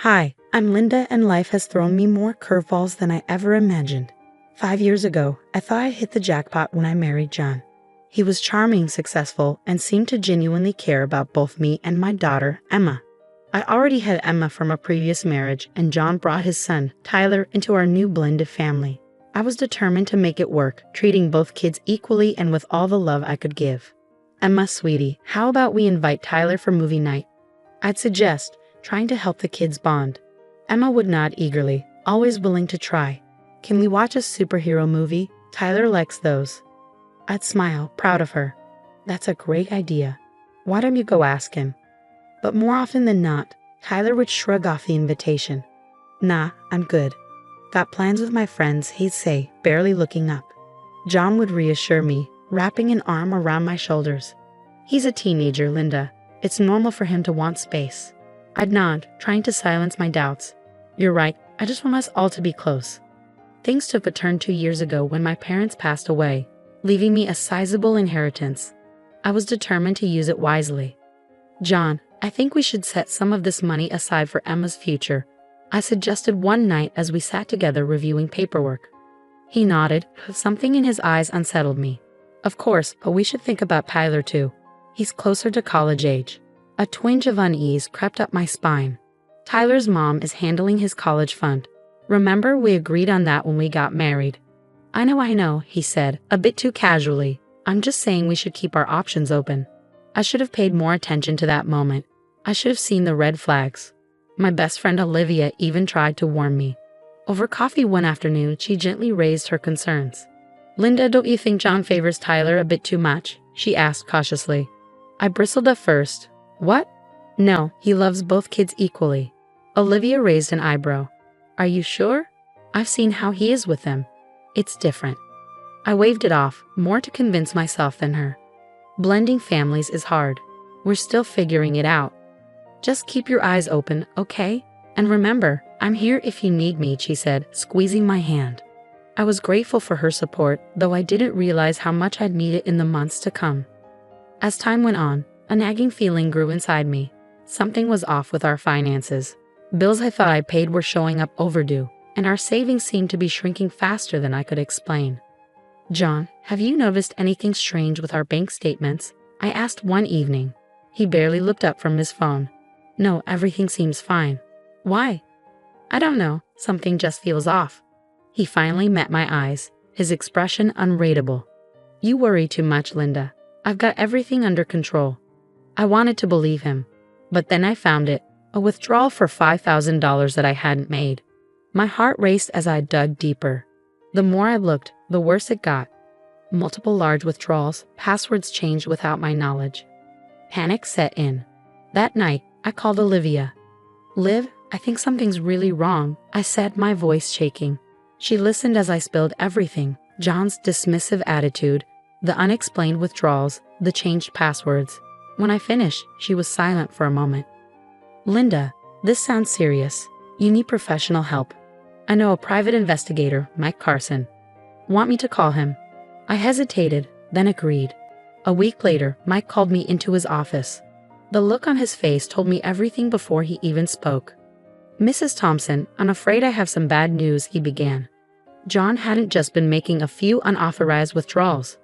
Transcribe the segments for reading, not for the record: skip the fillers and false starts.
Hi, I'm Linda, and life has thrown me more curveballs than I ever imagined. 5 years ago, I thought I hit the jackpot when I married John. He was charming, successful, and seemed to genuinely care about both me and my daughter, Emma. I already had Emma from a previous marriage, and John brought his son, Tyler, into our new blended family. I was determined to make it work, treating both kids equally and with all the love I could give. Emma, sweetie, how about we invite Tyler for movie night? I'd suggest, trying to help the kids bond. Emma would nod eagerly, always willing to try. Can we watch a superhero movie? Tyler likes those. I'd smile, proud of her. That's a great idea. Why don't you go ask him? But more often than not, Tyler would shrug off the invitation. Nah, I'm good. Got plans with my friends, he'd say, barely looking up. John would reassure me, wrapping an arm around my shoulders. He's a teenager, Linda. It's normal for him to want space. I'd nod, trying to silence my doubts. You're right, I just want us all to be close. Things took a turn 2 years ago when my parents passed away, leaving me a sizable inheritance. I was determined to use it wisely. John, I think we should set some of this money aside for Emma's future, I suggested one night as we sat together reviewing paperwork. He nodded, but something in his eyes unsettled me. Of course, but we should think about Tyler too. He's closer to college age. A twinge of unease crept up my spine. Tyler's mom is handling his college fund. Remember, we agreed on that when we got married. I know, he said, a bit too casually. I'm just saying we should keep our options open. I should have paid more attention to that moment. I should have seen the red flags. My best friend Olivia even tried to warn me. Over coffee one afternoon, she gently raised her concerns. Linda, don't you think John favors Tyler a bit too much? She asked cautiously. I bristled at first. What? No, he loves both kids equally. Olivia raised an eyebrow. Are you sure? I've seen how he is with them. It's different. I waved it off, more to convince myself than her. Blending families is hard. We're still figuring it out. Just keep your eyes open, okay? And remember, I'm here if you need me, she said, squeezing my hand. I was grateful for her support, though I didn't realize how much I'd need it in the months to come. As time went on, a nagging feeling grew inside me. Something was off with our finances. Bills I thought I paid were showing up overdue, and our savings seemed to be shrinking faster than I could explain. John, have you noticed anything strange with our bank statements? I asked one evening. He barely looked up from his phone. No, everything seems fine. Why? I don't know, something just feels off. He finally met my eyes, his expression unreadable. You worry too much, Linda. I've got everything under control. I wanted to believe him, but then I found it, a withdrawal for $5,000 that I hadn't made. My heart raced as I dug deeper. The more I looked, the worse it got. Multiple large withdrawals, passwords changed without my knowledge. Panic set in. That night, I called Olivia. Liv, I think something's really wrong, I said, my voice shaking. She listened as I spilled everything, John's dismissive attitude, the unexplained withdrawals, the changed passwords. When I finished, she was silent for a moment. Linda, this sounds serious. You need professional help. I know a private investigator, Mike Carson. Want me to call him? I hesitated, then agreed. A week later, Mike called me into his office. The look on his face told me everything before he even spoke. Mrs. Thompson, I'm afraid I have some bad news, he began. John hadn't just been making a few unauthorized withdrawals.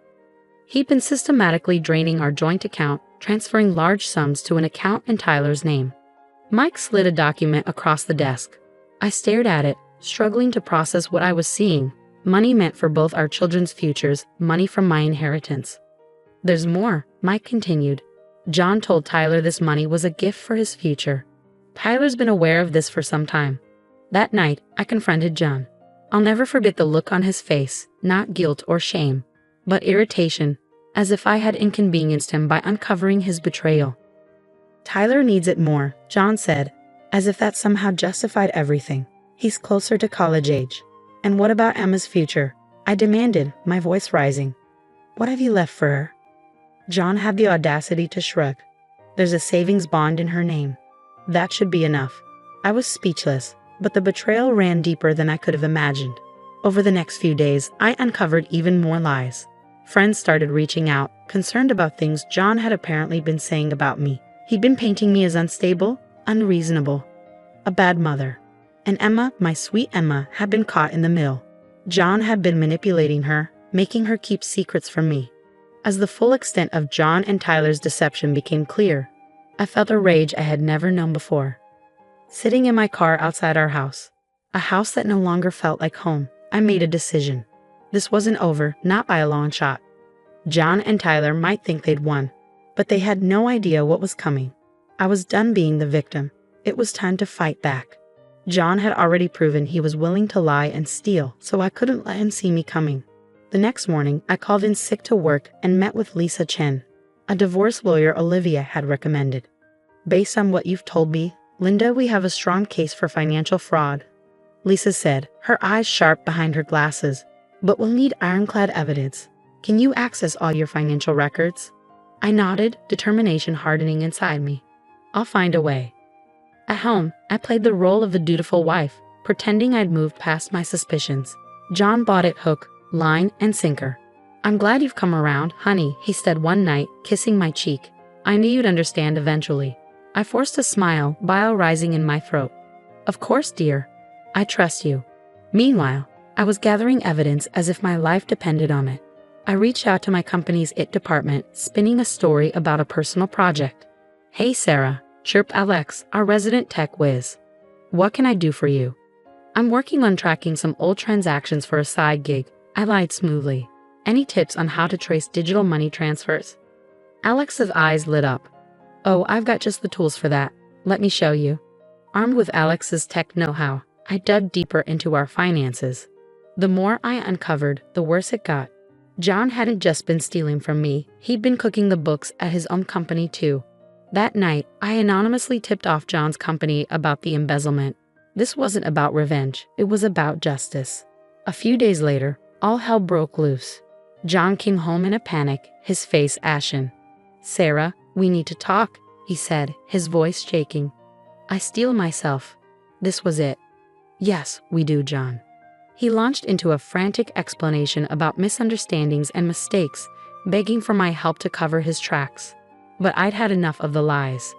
He'd been systematically draining our joint account, transferring large sums to an account in Tyler's name. Mike slid a document across the desk. I stared at it, struggling to process what I was seeing. Money meant for both our children's futures, money from my inheritance. There's more, Mike continued. John told Tyler this money was a gift for his future. Tyler's been aware of this for some time. That night, I confronted John. I'll never forget the look on his face, not guilt or shame, but irritation, as if I had inconvenienced him by uncovering his betrayal. Tyler needs it more, John said, as if that somehow justified everything. He's closer to college age. And what about Emma's future? I demanded, my voice rising. What have you left for her? John had the audacity to shrug. There's a savings bond in her name. That should be enough. I was speechless, but the betrayal ran deeper than I could have imagined. Over the next few days, I uncovered even more lies. Friends started reaching out, concerned about things John had apparently been saying about me. He'd been painting me as unstable, unreasonable. a bad mother. And Emma, my sweet Emma, had been caught in the middle. John had been manipulating her, making her keep secrets from me. As the full extent of John and Tyler's deception became clear, I felt a rage I had never known before. Sitting in my car outside our house, a house that no longer felt like home, I made a decision. This wasn't over, not by a long shot. John and Tyler might think they'd won, but they had no idea what was coming. I was done being the victim. It was time to fight back. John had already proven he was willing to lie and steal, so I couldn't let him see me coming. The next morning, I called in sick to work and met with Lisa Chen, a divorce lawyer Olivia had recommended. Based on what you've told me, Linda, we have a strong case for financial fraud, Lisa said, her eyes sharp behind her glasses. But we'll need ironclad evidence. Can you access all your financial records? I nodded, determination hardening inside me. I'll find a way. At home, I played the role of the dutiful wife, pretending I'd moved past my suspicions. John bought it hook, line, and sinker. I'm glad you've come around, honey, he said one night, kissing my cheek. I knew you'd understand eventually. I forced a smile, bile rising in my throat. Of course, dear. I trust you. Meanwhile, I was gathering evidence as if my life depended on it. I reached out to my company's IT department, spinning a story about a personal project. Hey Sarah, chirped Alex, our resident tech whiz. What can I do for you? I'm working on tracking some old transactions for a side gig, I lied smoothly. Any tips on how to trace digital money transfers? Alex's eyes lit up. Oh, I've got just the tools for that. Let me show you. Armed with Alex's tech know-how, I dug deeper into our finances. The more I uncovered, the worse it got. John hadn't just been stealing from me, he'd been cooking the books at his own company too. That night, I anonymously tipped off John's company about the embezzlement. This wasn't about revenge, it was about justice. A few days later, all hell broke loose. John came home in a panic, his face ashen. Sarah, we need to talk, he said, his voice shaking. I steel myself. This was it. Yes, we do, John. He launched into a frantic explanation about misunderstandings and mistakes, begging for my help to cover his tracks. But I'd had enough of the lies.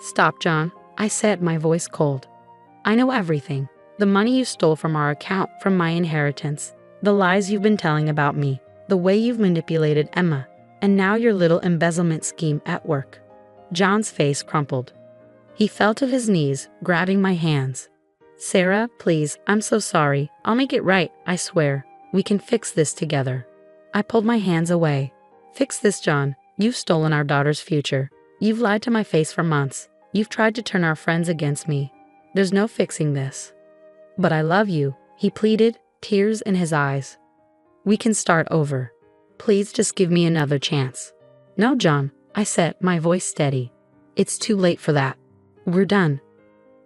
Stop, John, I said, my voice cold. I know everything. The money you stole from our account, from my inheritance, the lies you've been telling about me, the way you've manipulated Emma, and now your little embezzlement scheme at work. John's face crumpled. He fell to his knees, grabbing my hands. Sarah, please, I'm so sorry. I'll make it right, I swear. We can fix this together. I pulled my hands away. Fix this, John. You've stolen our daughter's future. You've lied to my face for months. You've tried to turn our friends against me. There's no fixing this. But I love you, he pleaded, tears in his eyes. We can start over. Please just give me another chance. No, John, I said, my voice steady. It's too late for that. We're done.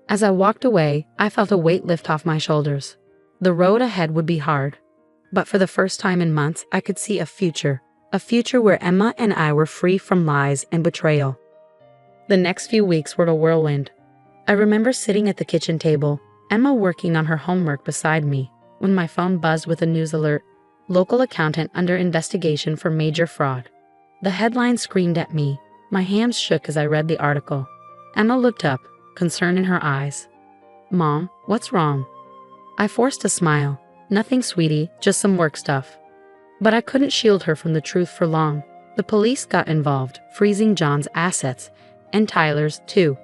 As I walked away, I felt a weight lift off my shoulders. The road ahead would be hard. But for the first time in months, I could see a future where Emma and I were free from lies and betrayal. The next few weeks were a whirlwind. I remember sitting at the kitchen table, Emma working on her homework beside me, when my phone buzzed with a news alert. Local accountant under investigation for major fraud. The headline screamed at me. My hands shook as I read the article. Emma looked up, concern in her eyes. Mom, what's wrong? I forced a smile. Nothing, sweetie, just some work stuff. But I couldn't shield her from the truth for long. The police got involved, freezing John's assets, and Tyler's too.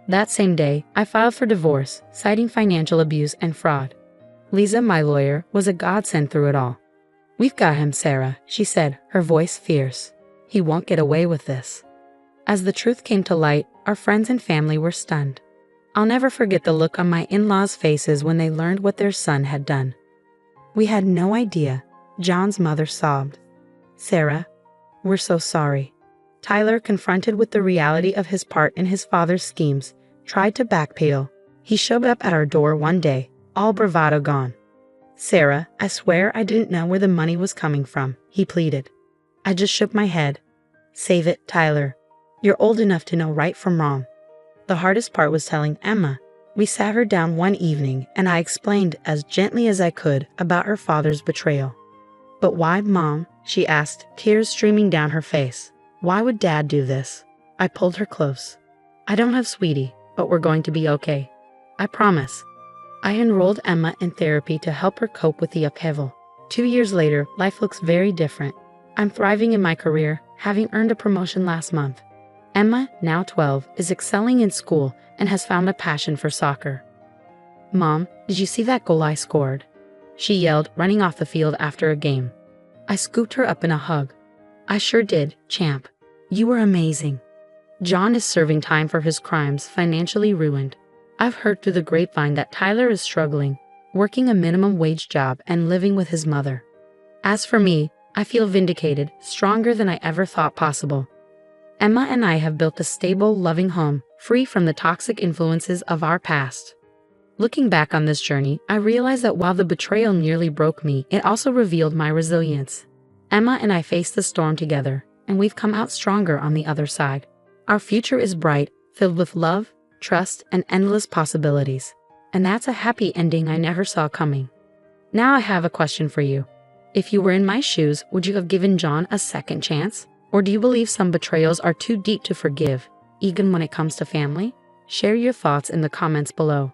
That same day, I filed for divorce, citing financial abuse and fraud. Lisa, my lawyer, was a godsend through it all. We've got him, Sarah, she said, her voice fierce. He won't get away with this. As the truth came to light, our friends and family were stunned. I'll never forget the look on my in-laws' faces when they learned what their son had done. We had no idea, John's mother sobbed. Sarah, we're so sorry. Tyler, confronted with the reality of his part in his father's schemes, tried to backpedal. He showed up at our door one day, all bravado gone. Sarah, I swear I didn't know where the money was coming from, he pleaded. I just shook my head. Save it, Tyler. You're old enough to know right from wrong. The hardest part was telling Emma. We sat her down one evening and I explained as gently as I could about her father's betrayal. But why, Mom? She asked, tears streaming down her face. Why would Dad do this? I pulled her close. I don't have, sweetie, but we're going to be okay. I promise. I enrolled Emma in therapy to help her cope with the upheaval. 2 years later, life looks very different. I'm thriving in my career, having earned a promotion last month. Emma, now 12, is excelling in school and has found a passion for soccer. "Mom, did you see that goal I scored?" she yelled, running off the field after a game. I scooped her up in a hug. "I sure did, champ. You were amazing." John is serving time for his crimes, financially ruined. I've heard through the grapevine that Tyler is struggling, working a minimum wage job and living with his mother. As for me, I feel vindicated, stronger than I ever thought possible. Emma and I have built a stable, loving home, free from the toxic influences of our past. Looking back on this journey, I realized that while the betrayal nearly broke me, it also revealed my resilience. Emma and I faced the storm together, and we've come out stronger on the other side. Our future is bright, filled with love, trust, and endless possibilities. And that's a happy ending I never saw coming. Now I have a question for you. If you were in my shoes, would you have given John a second chance? Or do you believe some betrayals are too deep to forgive, even when it comes to family? Share your thoughts in the comments below.